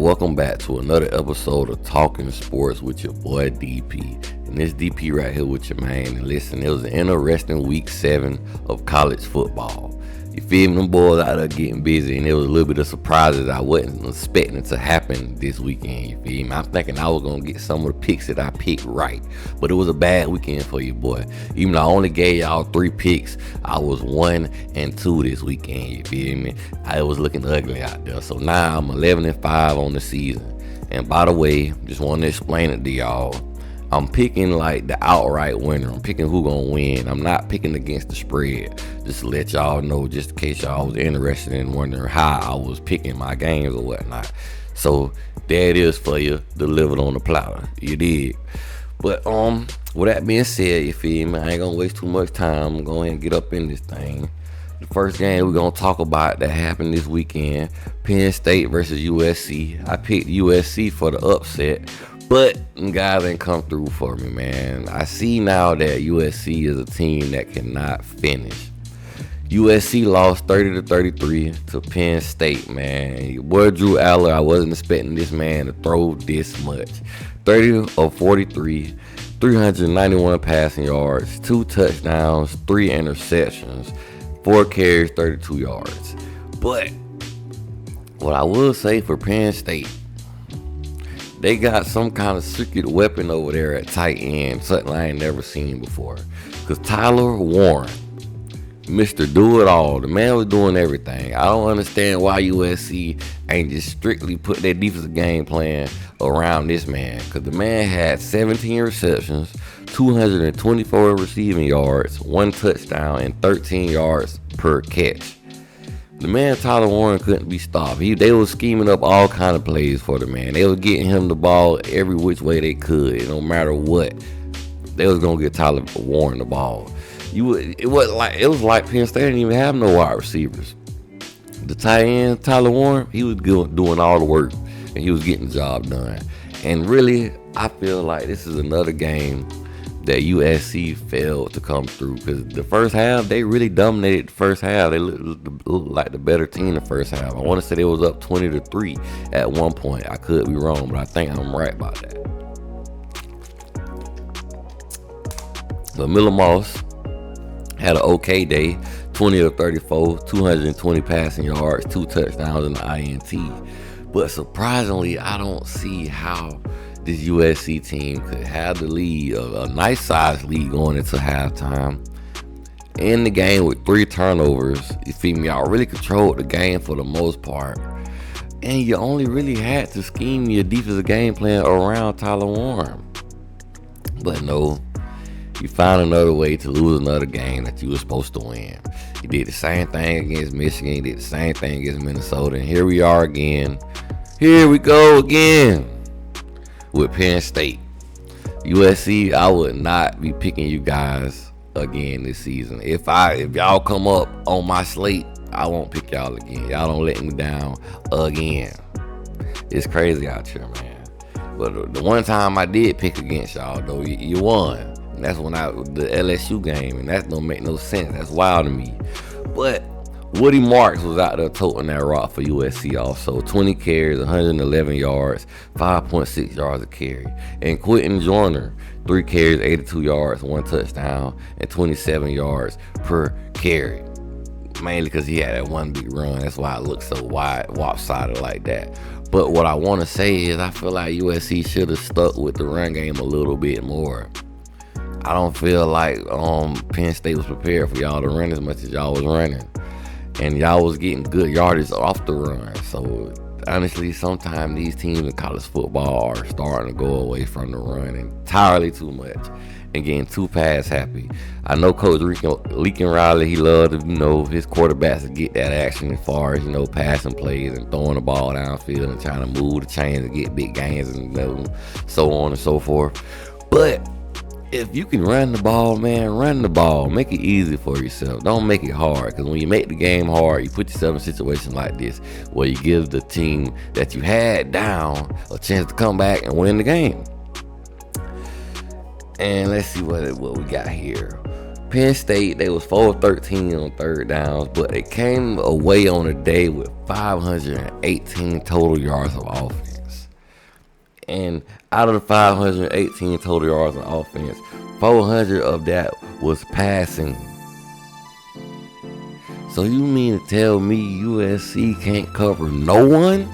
welcome back to another episode of Talking Sports with your boy DP. And this DP right here with your man. And listen, it was an interesting week 7 of college football. You feel me? Them boys out there getting busy, and there was a little bit of surprises I wasn't expecting it to happen this weekend. You feel me? I'm thinking I was gonna get some of the picks that I picked right, but it was a bad weekend for you, boy. Even though I only gave y'all 3 picks, I was 1-2 this weekend. You feel me? It was looking ugly out there. So now I'm 11-5 on the season. And by the way, just want to explain it to y'all. I'm picking like the outright winner. I'm picking who gonna win. I'm not picking against the spread. Just to let y'all know, just in case y'all was interested in wondering how I was picking my games or whatnot. So there it is for you, delivered on the platter. You did. But with that being said, you feel me? I ain't gonna waste too much time. I'm gonna go ahead and get up in this thing. The first game we're gonna talk about that happened this weekend, Penn State versus USC. I picked USC for the upset. But guys ain't come through for me, man. I see now that USC is a team that cannot finish. USC lost 30-33 to Penn State, man. Your boy Drew Aller, I wasn't expecting this man to throw this much. 30 of 43, 391 passing yards, 2 touchdowns, 3 interceptions, 4 carries, 32 yards. But what I will say for Penn State, they got some kind of secret weapon over there at tight end, something I ain't never seen before. Because Tyler Warren, Mr. Do-It-All, the man was doing everything. I don't understand why USC ain't just strictly put their defensive game plan around this man. Because the man had 17 receptions, 224 receiving yards, 1 touchdown, and 13 yards per catch. The man Tyler Warren couldn't be stopped. They was scheming up all kind of plays for the man. They was getting him the ball every which way they could, no matter what. They was gonna get Tyler Warren the ball. It was like Penn State didn't even have no wide receivers. The tight end Tyler Warren, he was doing all the work, and he was getting the job done. And really, I feel like this is another game that USC failed to come through, because the first half, they really dominated the first half. They looked like the better team the first half. I want to say they was up 20-3 at one point. I could be wrong, but I think I'm right about that. So Miller Moss had an okay day, 20 of 34, 220 passing yards, 2 touchdowns and an INT. But surprisingly, I don't see how this USC team could have the lead, a nice sized lead going into halftime, in the game with 3 turnovers. You feel me? Y'all really controlled the game for the most part, and you only really had to scheme your defensive game plan around Tyler Warren. But no, you found another way to lose another game that you were supposed to win. You did the same thing against Michigan, you did the same thing against Minnesota, and here we are again. Here we go again with Penn State. USC, I would not be picking you guys again this season. If y'all come up on my slate, I won't pick y'all again. Y'all don't let me down again. It's crazy out here, man. But the one time I did pick against y'all, though, you won. And that's when the LSU game, and that don't make no sense. That's wild to me. But Woody Marks was out there toting that rock for USC also. 20 carries, 111 yards, 5.6 yards a carry. And Quentin Joyner, 3 carries, 82 yards, 1 touchdown, and 27 yards per carry. Mainly because he had that one big run. That's why it looks so wide, lopsided like that. But what I want to say is I feel like USC should have stuck with the run game a little bit more. I don't feel like Penn State was prepared for y'all to run as much as y'all was running. And y'all was getting good yardage off the run. So honestly, sometimes these teams in college football are starting to go away from the run entirely too much and getting too pass happy. I know Coach Lincoln Riley, he loved his quarterbacks to get that action as far as, passing plays and throwing the ball downfield and trying to move the chains and get big gains and so on and so forth. But if you can run the ball, man, run the ball. Make it easy for yourself. Don't make it hard, because when you make the game hard, you put yourself in situations like this where you give the team that you had down a chance to come back and win the game. And let's see what we got here. Penn State, they was 4-13 on third downs, but they came away on the day with 518 total yards of offense. And out of the 518 total yards on offense, 400 of that was passing. So you mean to tell me USC can't cover no one?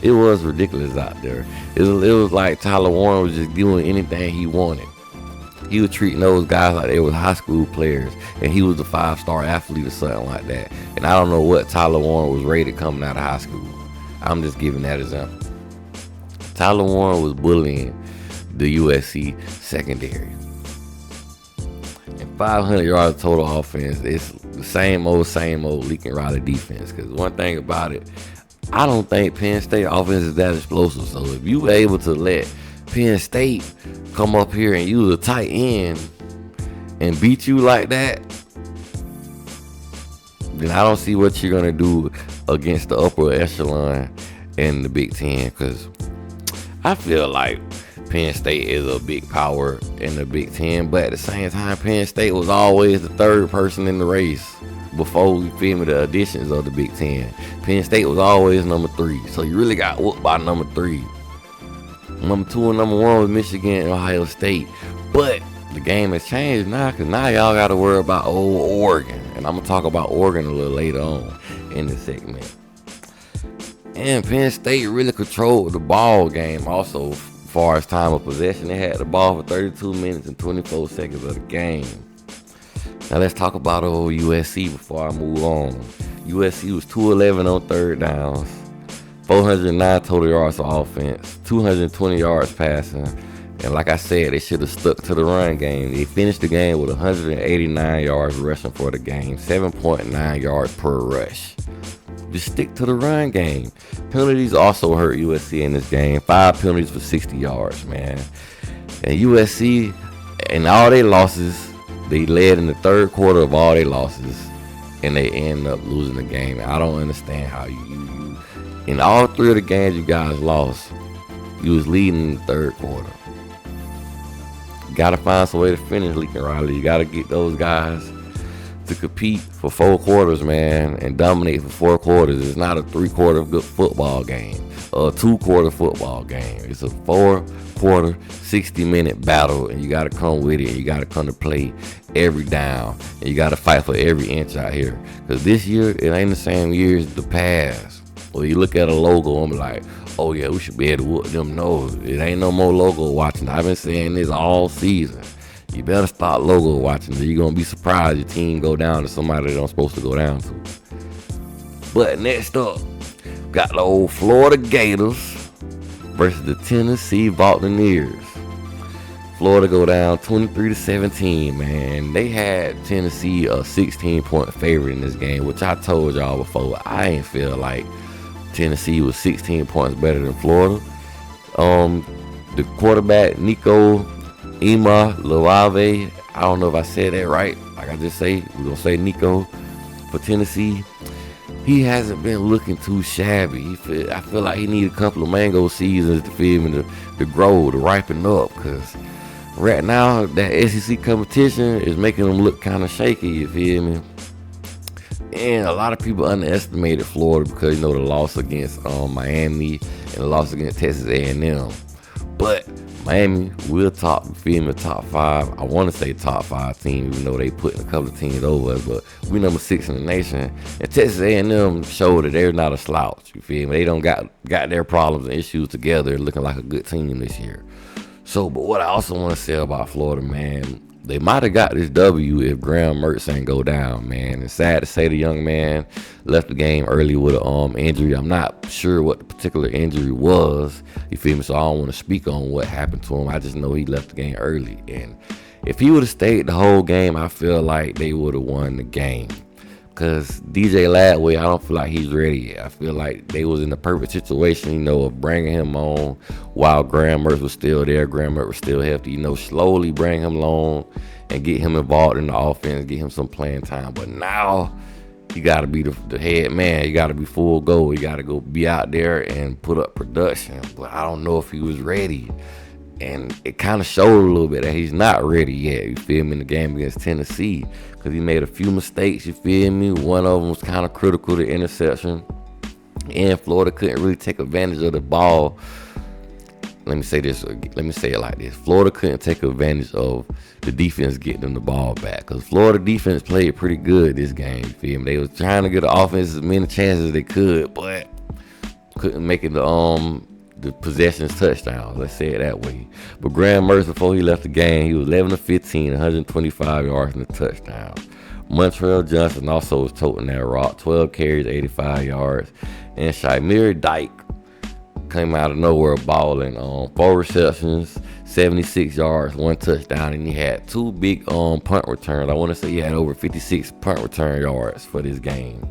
It was ridiculous out there. It was like Tyler Warren was just doing anything he wanted. He was treating those guys like they was high school players, and he was a 5-star athlete or something like that. And I don't know what Tyler Warren was rated coming out of high school. I'm just giving that example. Tyler Warren was bullying the USC secondary. And 500 yards total offense, it's the same old Lincoln Riley defense. Because one thing about it, I don't think Penn State offense is that explosive. So if you were able to let Penn State come up here and use a tight end and beat you like that, then I don't see what you're going to do against the upper echelon in the Big Ten. Because I feel like Penn State is a big power in the Big Ten, but at the same time, Penn State was always the third person in the race before we filmed the additions of the Big Ten. Penn State was always number 3, so you really got whooped by number 3. Number 2 and number 1 was Michigan and Ohio State, but the game has changed now, because now y'all got to worry about old Oregon, and I'm going to talk about Oregon a little later on in the segment. And Penn State really controlled the ball game also as far as time of possession. They had the ball for 32 minutes and 24 seconds of the game. Now let's talk about old USC before I move on. USC was 211 on third downs, 409 total yards of offense, 220 yards passing. And like I said, they should have stuck to the run game. They finished the game with 189 yards rushing for the game, 7.9 yards per rush. Just stick to the run game. Penalties also hurt USC in this game. 5 penalties for 60 yards, man. And USC, in all their losses, they led in the third quarter of all their losses, and they end up losing the game. I don't understand how you in all 3 of the games you guys lost, you was leading in the third quarter. You got to find some way to finish, Lincoln Riley. You got to get those guys to compete for 4 quarters, man, and dominate for 4 quarters. It's not a 3-quarter good football game, or a 2-quarter football game. It's a 4-quarter, 60-minute battle, and you got to come with it. You got to come to play every down, and you got to fight for every inch out here. Because this year, it ain't the same year as the past. Well, you look at a logo and be like, oh yeah, we should be able to whoop them. No, it ain't no more logo watching. I've been saying this all season. You better start logo watching, or you're going to be surprised your team go down to somebody they don't supposed to go down to. But next up, got the old Florida Gators versus the Tennessee Volunteers. Florida go down 23-17, man. They had Tennessee a 16-point favorite in this game, which I told y'all before. I ain't feel like Tennessee was 16 points better than Florida. The quarterback, Nico Imaloave, I don't know if I said that right. Like I just say, we're going to say Nico for Tennessee. He hasn't been looking too shabby. I feel like he needs a couple of mango seasons to feel me to grow, to ripen up. Because right now, that SEC competition is making him look kind of shaky, you feel me? And a lot of people underestimated Florida because, the loss against Miami and the loss against Texas A&M. But Miami will top 5. I want to say top 5 team, even though they putting a couple of teams over us. But we number 6 in the nation. And Texas A&M showed that they're not a slouch. You feel me? They don't got their problems and issues together, looking like a good team this year. So, but what I also want to say about Florida, man, they might have got this W if Graham Mertz ain't go down, man. It's sad to say the young man left the game early with an injury. I'm not sure what the particular injury was, you feel me? So I don't want to speak on what happened to him. I just know he left the game early. And if he would have stayed the whole game, I feel like they would have won the game. Because DJ Ladway, I don't feel like he's ready yet. I feel like they was in the perfect situation, of bringing him on while Graham Mertz was still there. Graham Mertz was still healthy, slowly bring him along and get him involved in the offense, get him some playing time. But now, you got to be the head man. You got to be full go. You got to go be out there and put up production. But I don't know if he was ready. And it kind of showed a little bit that he's not ready yet, you feel me, in the game against Tennessee. Because he made a few mistakes, you feel me. One of them was kind of critical to interception. And Florida couldn't really take advantage of the ball let me say this. Let me say it like this: Florida couldn't take advantage of the defense getting them the ball back, because Florida defense played pretty good this game. You feel me? They was trying to get the offense as many chances as they could, but couldn't make it the possessions touchdowns. Let's say it that way. But Graham Mertz, before he left the game, he was 11 of 15, 125 yards and a touchdown. Montreal Johnson also was toting that rock, 12 carries, 85 yards. And Shamir Dyke came out of nowhere balling on 4 receptions, 76 yards, 1 touchdown, and he had 2 big punt returns. I want to say he had over 56 punt return yards for this game.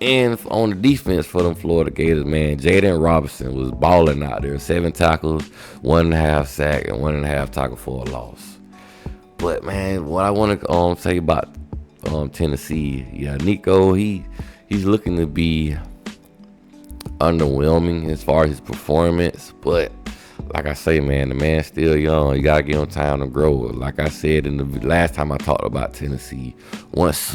And on the defense for them Florida Gators, man, Jaden Robinson was balling out there. 7 tackles, 1.5 sack, and 1.5 tackle for a loss. But man, what I want to say about Tennessee, Nico, he's looking to be underwhelming as far as his performance, but like I say, man, the man's still young. You gotta give him time to grow. Like I said in the last time I talked about Tennessee, once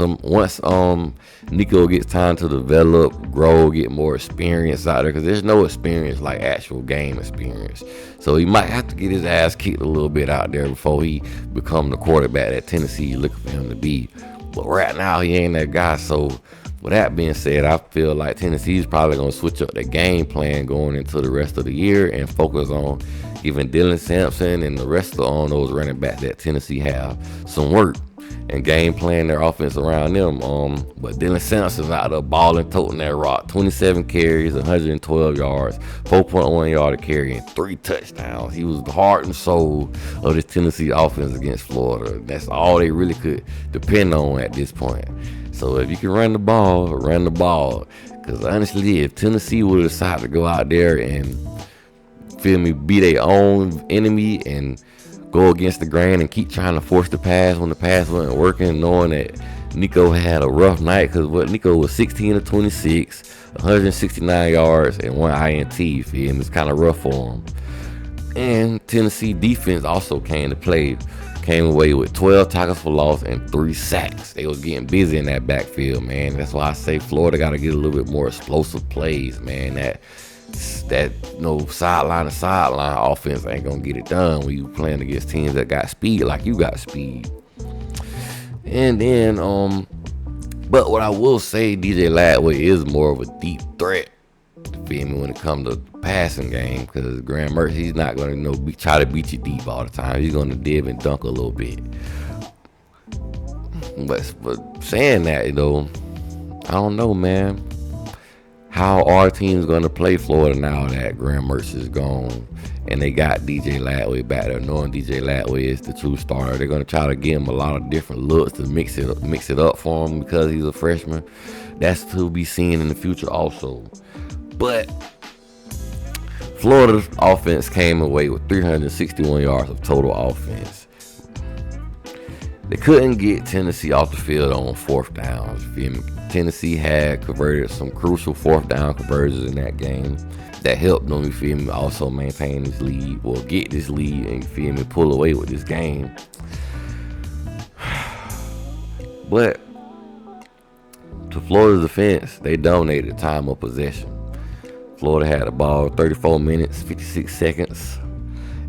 Nico gets time to develop, grow, get more experience out there, because there's no experience like actual game experience. So he might have to get his ass kicked a little bit out there before he become the quarterback that Tennessee is looking for him to be. But right now he ain't that guy. So with that being said, I feel like Tennessee's probably going to switch up their game plan going into the rest of the year and focus on giving Dylan Sampson and the rest of those running backs that Tennessee have some work and game plan their offense around them. But Dylan Sampson's out there balling, toting that rock. 27 carries, 112 yards, 4.1 yard a carry, and 3 touchdowns. He was the heart and soul of this Tennessee offense against Florida. That's all they really could depend on at this point. So if you can run the ball, run the ball. Because honestly, if Tennessee would decide to go out there and, be their own enemy and go against the grain and keep trying to force the pass when the pass wasn't working, knowing that Nico had a rough night, because Nico was 16 of 26, 169 yards, and 1 INT. It's kind of rough for him. And Tennessee defense also came away with 12 tackles for loss and 3 sacks. They was getting busy in that backfield, man. That's why I say Florida got to get a little bit more explosive plays, man. That sideline to sideline offense ain't gonna get it done when you playing against teams that got speed like you got speed. And then but what I will say, DJ Latway is more of a deep threat, when it comes to the passing game, because Graham Mertz, he's not gonna try to beat you deep all the time. He's gonna dib and dunk a little bit. But saying that, I don't know, man. How our team's going to play Florida now that Graham Mertz is gone and they got DJ Latway back there, knowing DJ Latway is the true starter? They're going to try to give him a lot of different looks to mix it up for him because he's a freshman. That's to be seen in the future also. But Florida's offense came away with 361 yards of total offense. They couldn't get Tennessee off the field on 4th downs. Tennessee had converted some crucial 4th down conversions in that game that helped them, also maintain this lead, or get this lead and, pull away with this game. But to Florida's defense, they dominated time of possession. Florida had the ball 34 minutes, 56 seconds.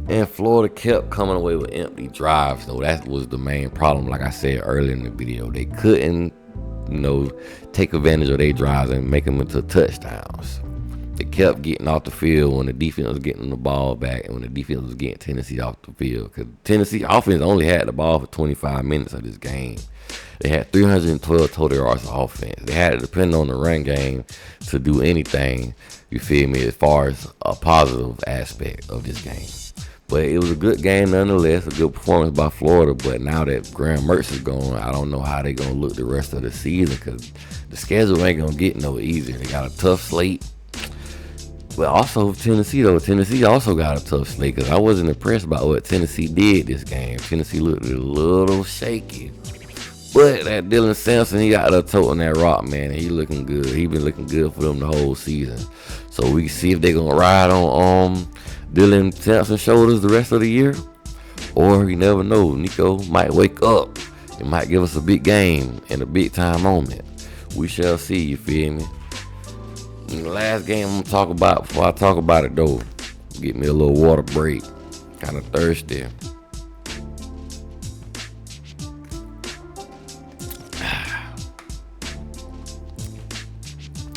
And Florida kept coming away with empty drives, though. That was the main problem, like I said earlier in the video. They couldn't, take advantage of their drives and make them into touchdowns. They kept getting off the field when the defense was getting the ball back and when the defense was getting Tennessee off the field. Because Tennessee offense only had the ball for 25 minutes of this game. They had 312 total yards of offense. They had to depend on the run game to do anything, as far as a positive aspect of this game. But it was a good game nonetheless, a good performance by Florida. But now that Graham Mertz is gone, I don't know how they're going to look the rest of the season, because the schedule ain't going to get no easier. They got a tough slate. But also Tennessee also got a tough slate, because I wasn't impressed by what Tennessee did this game. Tennessee looked a little shaky. But that Dylan Sampson, he got up toting that rock, man, and he looking good. He been looking good for them the whole season. So we can see if they're going to ride on Dylan Sampson's shoulders the rest of the year, or you never know, Nico might wake up and might give us a big game and a big time moment. We shall see, you feel me? And the last game I'm gonna talk about, before I talk about it though, Get me a little water break. Kind of thirsty.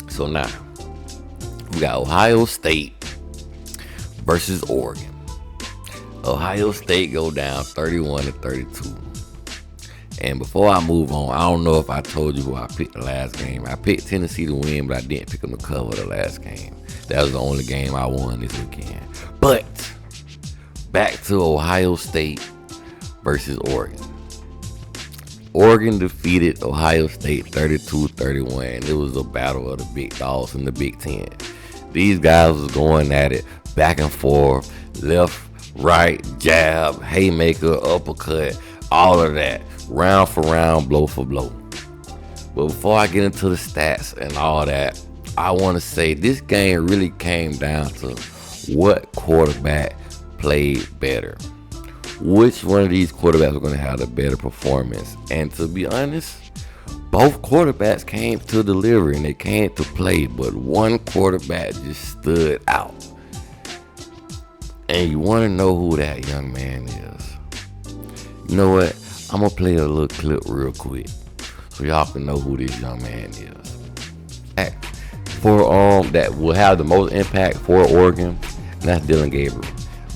So now, we got Ohio State versus Oregon. Ohio State go down 31-32. And before I move on, I don't know if I told you who I picked the last game. I picked Tennessee to win, but I didn't pick them to cover the last game. That was the only game I won this weekend. But back to Ohio State versus Oregon. Oregon defeated Ohio State 32-31. It was a battle of the big dogs in the Big Ten. These guys was going at it back and forth, left, right, jab, haymaker, uppercut, all of that, round for round, blow for blow. But before I get into the stats and all that, I want to say this game really came down to what quarterback played better. Which one of these quarterbacks are going to have a better performance? And to be honest, both quarterbacks came to deliver and they came to play, but one quarterback just stood out. And you want to know who that young man is. You know what? I'm going to play a little clip real quick so y'all can know who this young man is. For that will have the most impact for Oregon, and that's Dillon Gabriel.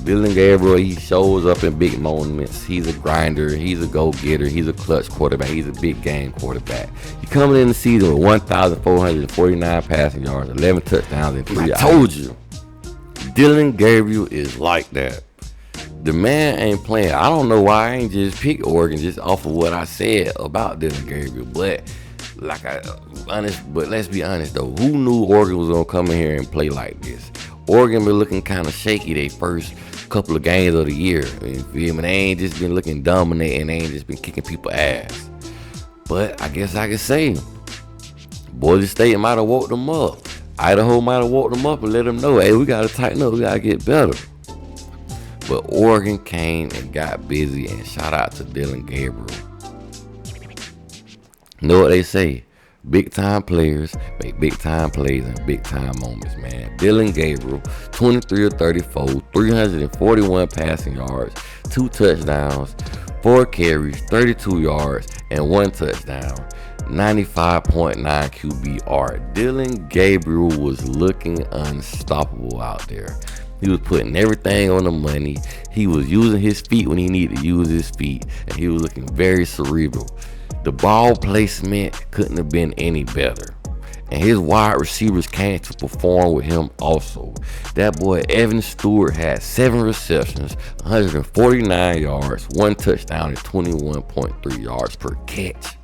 Dillon Gabriel, he shows up in big moments. He's a grinder. He's a go-getter. He's a clutch quarterback. He's a big game quarterback. He's coming in the season with 1,449 passing yards, 11 touchdowns, and 3 I told you, Dillon Gabriel is like that. The man ain't playing. I don't know why I ain't just pick Oregon just off of what I said about Dillon Gabriel. But let's be honest though. Who knew Oregon was gonna come in here and play like this? Oregon been looking kind of shaky they first couple of games of the year. You feel me? They ain't just been looking dominating. They ain't just been kicking people ass. But I guess I can say, Boise State might have woke them up. Idaho might have woke them up and let them know, hey, we got to tighten up. We got to get better. But Oregon came and got busy, and shout out to Dillon Gabriel. You know what they say? Big time players make big time plays and big time moments, man. Dillon Gabriel, 23 of 34, 341 passing yards, 2 touchdowns, 4 carries, 32 yards, and 1 touchdown. 95.9 QBR. Dillon Gabriel was looking unstoppable out there. He was putting everything on the money. He was using his feet when he needed to use his feet, and he was looking very cerebral. The ball placement couldn't have been any better. And his wide receivers came to perform with him also. That boy Evan Stewart had 7 receptions, 149 yards, 1 touchdown, and 21.3 yards per catch.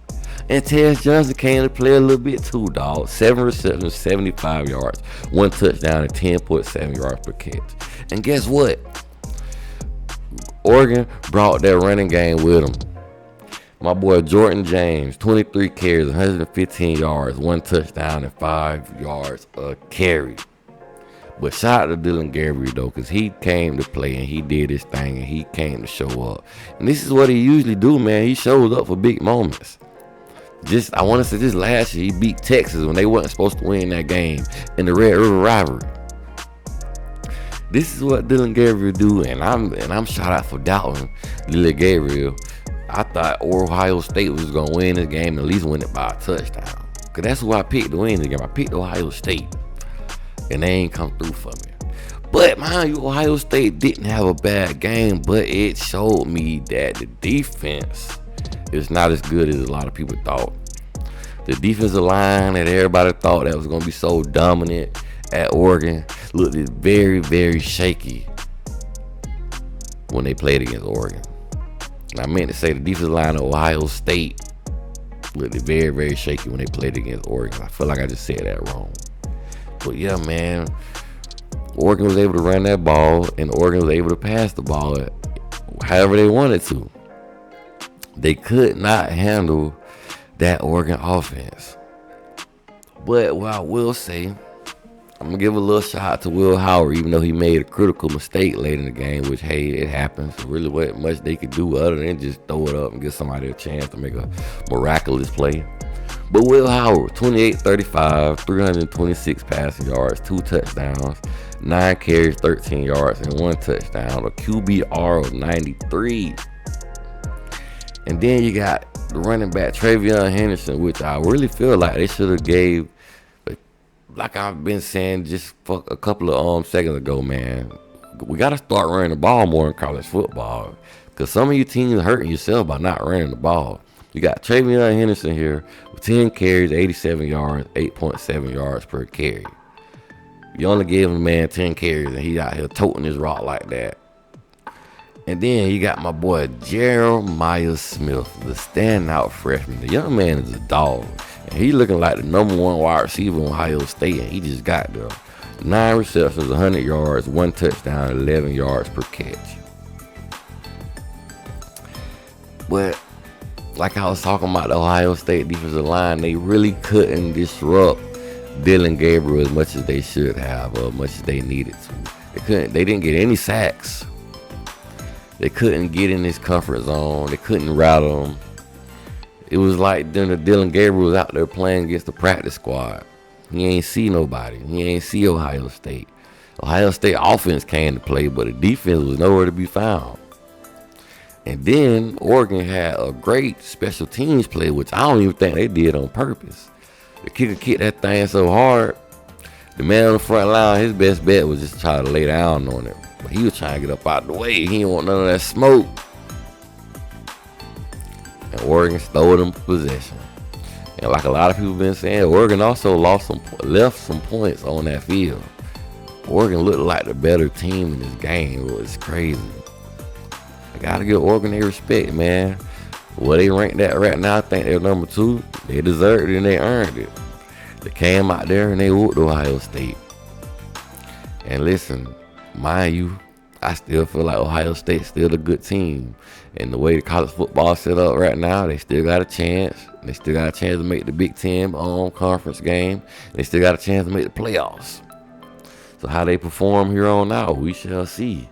And Tez Johnson came to play a little bit too, dog. 7 receptions, 75 yards, 1 touchdown, and 10.7 yards per catch. And guess what? Oregon brought that running game with them. My boy Jordan James, 23 carries, 115 yards, 1 touchdown, and 5 yards a carry. But shout out to Dillon Gabriel, though, because he came to play and he did his thing and he came to show up. And this is what he usually do, man. He shows up for big moments. I want to say this last year, he beat Texas when they wasn't supposed to win that game in the Red River rivalry. This is what Dillon Gabriel do, and I'm shout out for doubting Dillon Gabriel. I thought Ohio State was gonna win this game and at least win it by a touchdown, cause that's who I picked to win the game. I picked Ohio State, and they ain't come through for me. But mind you, Ohio State didn't have a bad game, but it showed me that the defense is not as good as a lot of people thought. The defensive line that everybody thought that was going to be so dominant at Oregon looked very, very shaky when they played against Oregon. And I meant to say the defensive line of Ohio State looked very, very shaky when they played against Oregon. I feel like I just said that wrong. But yeah, man, Oregon was able to run that ball and Oregon was able to pass the ball however they wanted to. They could not handle that Oregon offense. But what I will say, I'm going to give a little shout out to Will Howard, even though he made a critical mistake late in the game, which, hey, it happens. There really wasn't much they could do other than just throw it up and give somebody a chance to make a miraculous play. But Will Howard, 28-35, 326 passing yards, 2 touchdowns, 9 carries, 13 yards, and 1 touchdown. A QBR of 93. And then you got the running back Travion Henderson, which I really feel like they should have gave, like I've been saying just a couple of seconds ago, man. We got to start running the ball more in college football, because some of you teams hurting yourself by not running the ball. You got Travion Henderson here with 10 carries, 87 yards, 8.7 yards per carry. You only gave him, man, 10 carries, and he out here toting his rock like that. And then you got my boy Jeremiah Smith, the standout freshman. The young man is a dog, and he looking like the number 1 wide receiver in Ohio State, and he just got there. 9 receptions, 100 yards, 1 touchdown, 11 yards per catch. But like I was talking about the Ohio State defensive line, they really couldn't disrupt Dylan Gabriel as much as they should have, or as much as they needed to. They didn't get any sacks. They couldn't get in his comfort zone. They couldn't rattle him. It was like Dylan Gabriel was out there playing against the practice squad. He ain't see nobody. He ain't see Ohio State. Ohio State offense came to play, but the defense was nowhere to be found. And then Oregon had a great special teams play, which I don't even think they did on purpose. The kicker kicked that thing so hard, the man on the front line, his best bet was just try to lay down on it. But he was trying to get up out the way. He didn't want none of that smoke. And Oregon stole them possession. And like a lot of people been saying, Oregon also left some points on that field. Oregon looked like the better team in this game. It was crazy. I gotta give Oregon their respect, man. Well, they ranked that right now. I think they're number 2. They deserved it and they earned it. They came out there and they whooped Ohio State. And listen, mind you, I still feel like Ohio State's still a good team. And the way the college football is set up right now, they still got a chance. They still got a chance to make the Big Ten conference game. They still got a chance to make the playoffs. So how they perform here on out, we shall see.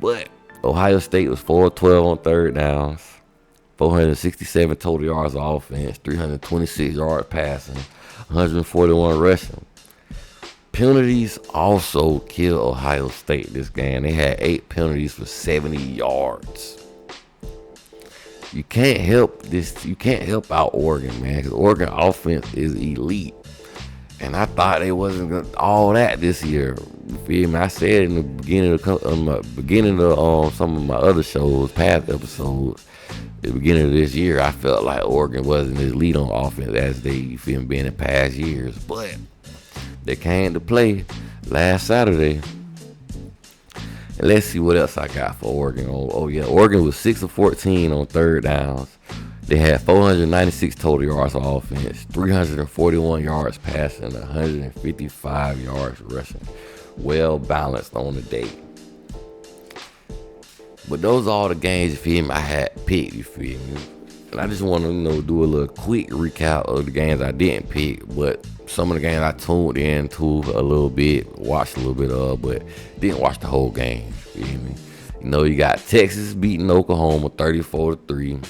But Ohio State was 4-12 on third downs, 467 total yards of offense, 326 yards passing, 141 rushing. Penalties also killed Ohio State this game. They had 8 penalties for 70 yards. You can't help this. You can't help out Oregon, man, because Oregon offense is elite. And I thought they wasn't all that this year. You feel me? I said in the beginning of some of my other shows, past episodes, at the beginning of this year, I felt like Oregon wasn't as elite on offense as they, you feel me, been in past years. But they came to play last Saturday. And let's see what else I got for Oregon. Oh yeah, Oregon was 6 of 14 on third downs. They had 496 total yards of offense, 341 yards passing, 155 yards rushing. Well balanced on the day. But those are all the games, you feel me, I had picked, you feel me. And I just want to, do a little quick recap of the games I didn't pick, but some of the games I tuned into a little bit, watched a little bit of, but didn't watch the whole game, you feel me. You got Texas beating Oklahoma 34-3.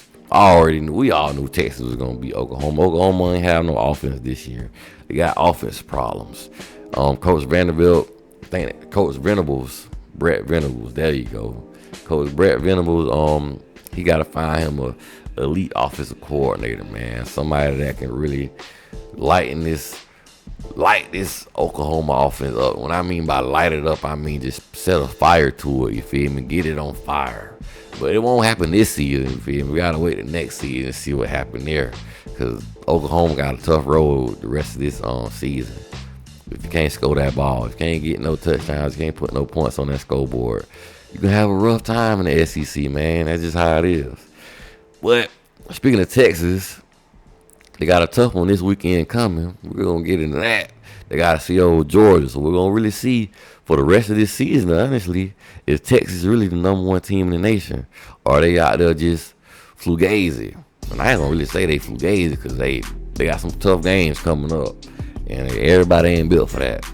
We all knew Texas was going to beat Oklahoma. Oklahoma ain't have no offense this year. They got offense problems. Coach Venables, Brett Venables, there you go. Coach Brett Venables, he got to find him a elite offensive coordinator, man. Somebody that can really light this Oklahoma offense up. When I mean by light it up, I mean just set a fire to it, you feel me? Get it on fire. But it won't happen this season, you feel me? We got to wait the next season and see what happened there. Because Oklahoma got a tough road the rest of this season. If you can't score that ball, if you can't get no touchdowns, you can't put no points on that scoreboard, you can have a rough time in the SEC, man. That's just how it is. But speaking of Texas, they got a tough one this weekend coming. We're going to get into that. They got to see old Georgia. So we're going to really see for the rest of this season, honestly, is Texas really the number 1 team in the nation? Or are they out there just fugazi? And I ain't going to really say they fugazi because they got some tough games coming up. And everybody ain't built for that.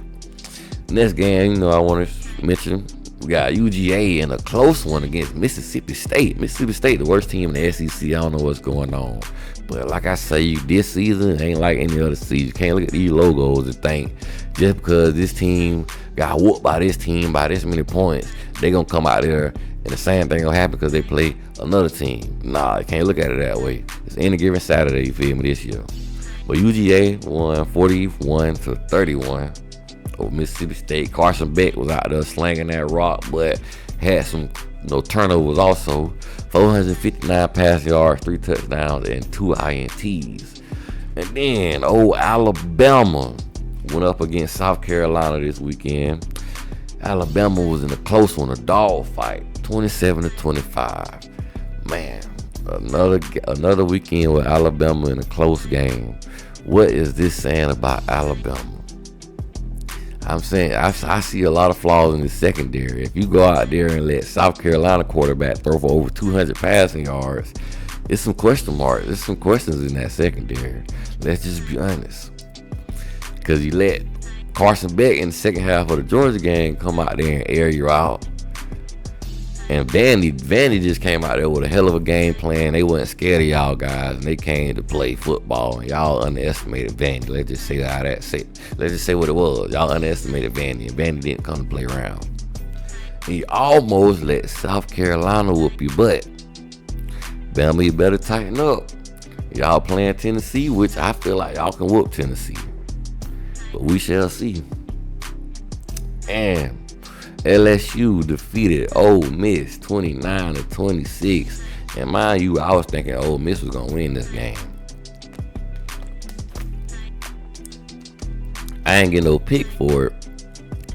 Next game, I want to mention We got UGA in a close one against Mississippi State. Mississippi State, the worst team in the SEC. I don't know what's going on. But like I say, this season ain't like any other season. You can't look at these logos and think just because this team got whooped by this team by this many points, they going to come out there and the same thing will happen because they play another team. Nah, you can't look at it that way. It's any given Saturday, you feel me, this year. But UGA won 41-31 over Mississippi State. Carson Beck was out there slanging that rock, but had some turnovers also. 459 passing yards, 3 touchdowns, and 2 INTs. And then Alabama went up against South Carolina this weekend. Alabama was in a close one, a dog fight, 27-25. Man, another weekend with Alabama in a close game. What is this saying about Alabama? I'm saying I see a lot of flaws in the secondary. If you go out there and let South Carolina quarterback throw for over 200 passing yards, it's some question marks. There's some questions in that secondary. Let's just be honest. Because you let Carson Beck in the second half of the Georgia game come out there and air you out. And Vandy just came out there with a hell of a game plan. They wasn't scared of y'all guys, and they came to play football. And y'all underestimated Vandy. Let's just say let's just say what it was. Y'all underestimated Vandy, and Vandy didn't come to play around. And you almost let South Carolina whoop you, but Bama, you better tighten up. Y'all playing Tennessee, which I feel like y'all can whoop Tennessee. But we shall see. And LSU defeated Ole Miss 29-26. And mind you, I was thinking Ole Miss was going to win this game. I ain't getting no pick for it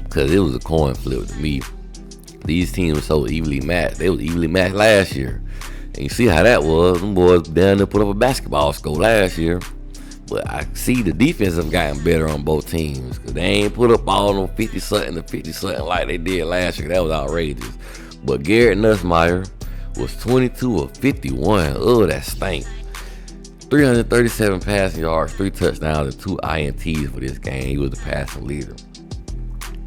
because it was a coin flip to me. These teams were so evenly matched. They was evenly matched last year. And you see how that was. Them boys down there put up a basketball score last year. But I see the defense have gotten better on both teams because they ain't put up all them 50-something to 50-something like they did last year. That was outrageous. But Garrett Nussmeier was 22 of 51. Oh, that stank. 337 passing yards, 3 touchdowns, and 2 INTs for this game. He was the passing leader.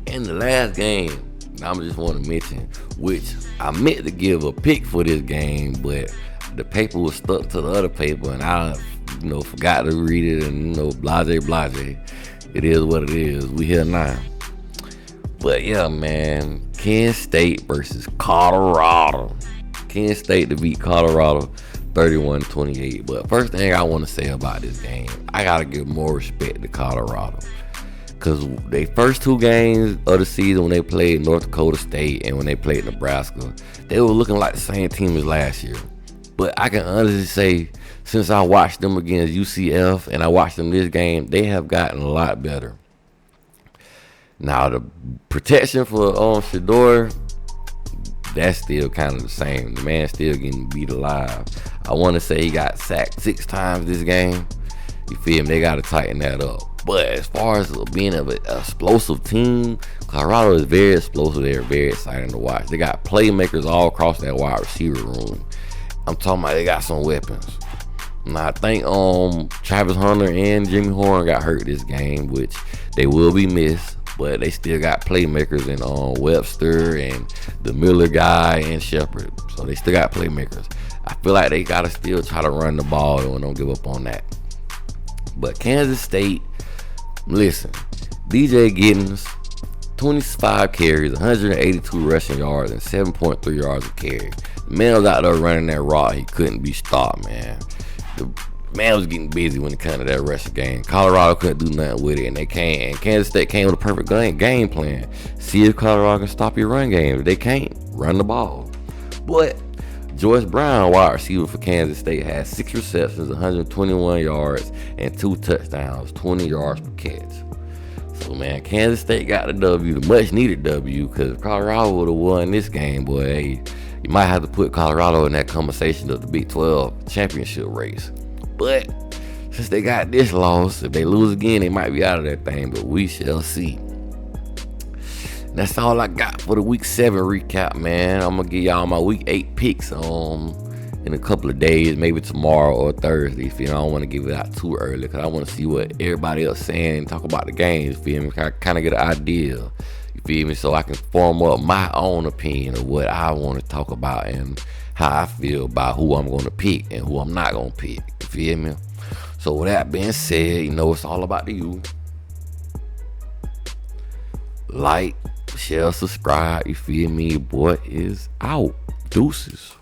In the last game, I just want to mention, which I meant to give a pick for this game, but the paper was stuck to the other paper, and I forgot to read it, and blase. It is what it is. We here now. But yeah, man, Kent State versus Colorado. Kent State to beat Colorado 31-28. But first thing I want to say about this game, I gotta give more respect to Colorado. Because they first 2 games of the season, when they played North Dakota State and when they played Nebraska, they were looking like the same team as last year. But I can honestly say, since I watched them against UCF and I watched them this game, they have gotten a lot better. Now, the protection for Shedeur, that's still kind of the same. The man's still getting beat alive. I want to say he got sacked 6 times this game. You feel me? They got to tighten that up. But as far as being an explosive team, Colorado is very explosive. They're very exciting to watch. They got playmakers all across that wide receiver room. I'm talking about they got some weapons. Now, I think Travis Hunter and Jimmy Horn got hurt this game, which they will be missed. But they still got playmakers in Webster and the Miller guy and Shepard. So they still got playmakers. I feel like they got to still try to run the ball though, and don't give up on that. But Kansas State, listen, DJ Giddens, 25 carries, 182 rushing yards, and 7.3 yards a carry. The man was out there running that rock. He couldn't be stopped, man. The man was getting busy when it came to that rushing game. Colorado couldn't do nothing with it, and Kansas State came with a perfect game plan. See if Colorado can stop your run game. If they can't, run the ball. But Joyce Brown, wide receiver for Kansas State, had 6 receptions, 121 yards, and 2 touchdowns, 20 yards per catch. So, man, Kansas State got the W, the much-needed W, because if Colorado would have won this game, boy, hey, you might have to put Colorado in that conversation of the Big 12 championship race. But since they got this loss, if they lose again, they might be out of that thing, but we shall see. That's all I got for the Week 7 recap, man. I'm going to give y'all my Week 8 picks in a couple of days, maybe tomorrow or Thursday. I don't want to give it out too early because I want to see what everybody else saying and talk about the games. Kind of get an idea. You feel me? So I can form up my own opinion of what I want to talk about and how I feel about who I'm going to pick and who I'm not going to pick. You feel me? So with that being said, it's all about you. Like, share, subscribe. You feel me? Boy is out. Deuces.